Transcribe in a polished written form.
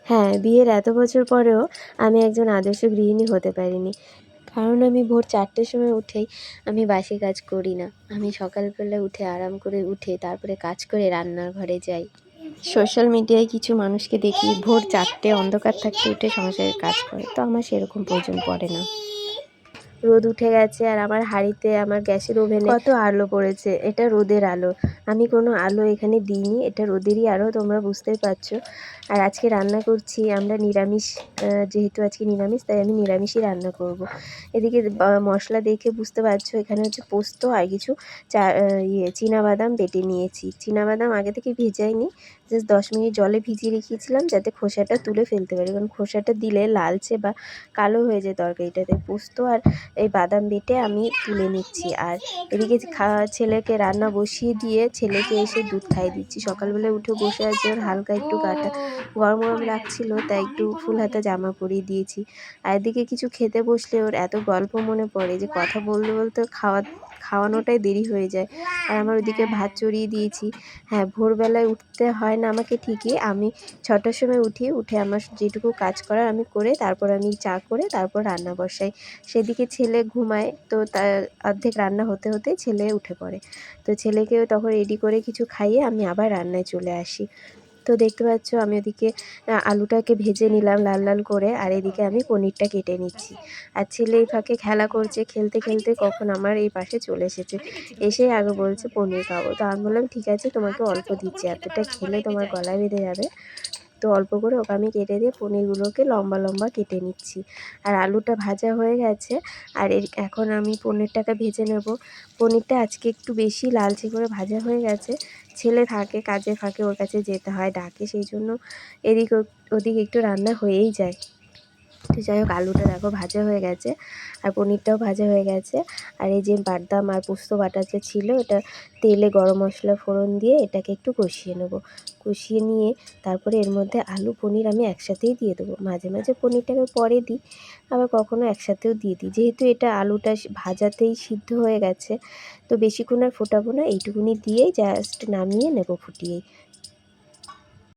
হ্যাঁ, বিয়ের এত বছর পরেও আমি একজন আদর্শ গৃহিণী হতে পারিনি। কারণ আমি ভোর 4টের সময় উঠেই আমি বাসি কাজ করি না। আমি সকালবেলা উঠে আরাম করে উঠে তারপরে কাজ করে রান্নাঘরে যাই। সোশ্যাল মিডিয়ায় কিছু মানুষকে দেখি ভোর 4টে অন্ধকার থাকতে উঠে সংসারের কাজ করে, তো আমার সেরকম প্রয়োজন পড়ে না। রোদ উঠে গেছে আর আমার হাঁড়িতে আমার গ্যাসের ওভেনে কত আলো পড়েছে। এটা রোদের আলো, আমি কোনো আলো এখানে দিইনি, এটা রোদেরই আলো, তোমরা বুঝতেই পারছো। আর আজকে রান্না করছি আমরা নিরামিষ, যেহেতু আজকে নিরামিষ তাই আমি নিরামিষই রান্না করব। এদিকে মশলা দেখে বুঝতে পারছো এখানে হচ্ছে পোস্ত আর কিছু চীনাবাদাম বেটে নিয়েছি। চীনাবাদাম আগে থেকে ভেজাইনি, জাস্ট 10 মিনিট জলে ভিজিয়ে রেখেছিলাম যাতে খোসাটা তুলে ফেলতে পারি, কারণ খোসাটা দিলে লালচে বা কালো হয়ে যায় তরকারিটাতে। পোস্ত আর এই বাদাম বেটে আমি তুলে নিচ্ছি। আর এদিকে ছেলেকে রান্না বসিয়ে দিয়ে ছেলেকে এসে দুধ খাইয়ে দিচ্ছি। সকালবেলায় উঠে বসে আছে, ওর হালকা একটু গাটা গরম গরম লাগছিল তাই একটু ফুল হাতা জামা পরিয়ে দিয়েছি। আর এদিকে কিছু খেতে বসলে ওর এত গল্প মনে পড়ে যে কথা বলতে বলতে খাওয়ানোটাই দেরি হয়ে যায়। আর আমার ওদিকে ভাত চড়িয়ে দিয়েছি। হ্যাঁ, ভোরবেলায় উঠতে হয় না আমাকে ঠিকই, আমি 6টার সময় উঠে আমার যেটুকু কাজ করার আমি করে তারপর আমি চা করে তারপর রান্না বসাই। সেদিকে ছেলে ঘুমায়, তো তার অর্ধেক রান্না হতে হতেই ছেলে উঠে পড়ে। তো ছেলেকেও তখন রেডি করে কিছু খাইয়ে আমি আবার রান্নায় চলে আসি। তো দেখতে পাচ্ছ আমি ওদিকে আলুটাকে ভেজে নিলাম লাল লাল করে, আর এদিকে আমি পনিরটা কেটে নিচ্ছি। আর ছেলে এই ফাঁকে খেলা করছে, খেলতে খেলতে কখন আমার এই পাশে চলে এসেছে। এসেই আগে বলছে পনির খাবো। তো আমি বললাম ঠিক আছে, তোমাকে অল্প দিচ্ছি, এতটা খেলে তোমার গলা বেঁধে যাবে। তো অল্প করে ওকে আমি কেটে দিয়ে পনিরগুলোকে লম্বা লম্বা কেটে নিচ্ছি। আর আলুটা ভাজা হয়ে গেছে, আর এখন আমি পনিরটাকে ভেজে নেব। পনিরটা আজকে একটু বেশি লালচে করে ভাজা হয়ে গেছে। ছেলে থাকে কাজের ফাঁকে, ওর কাছে যেতে হয়, ডাকে, সেই জন্য এদিক ওদিক একটু রান্না হয়েই যায়। তো যাই হোক, আলুটা দেখো ভাজা হয়ে গেছে আর পনিরটাও ভাজা হয়ে গেছে। আর এই যে বাদাম আর পোস্ত বাটা যে ছিল, এটা তেলে গরম মশলা ফোড়ন দিয়ে এটাকে একটু কষিয়ে নেব। কষিয়ে নিয়ে তারপরে এর মধ্যে আলু পনির আমি একসাথেই দিয়ে দেবো। মাঝে মাঝে পনিরটাকে পরে দিই, আবার কখনো একসাথেও দিয়ে দিই। যেহেতু এটা আলুটা ভাজাতেই সিদ্ধ হয়ে গেছে, তো বেশিক্ষণ আর ফোটাবো না, এইটুকুনি দিয়েই জাস্ট নামিয়ে নেব ফুটিয়েই।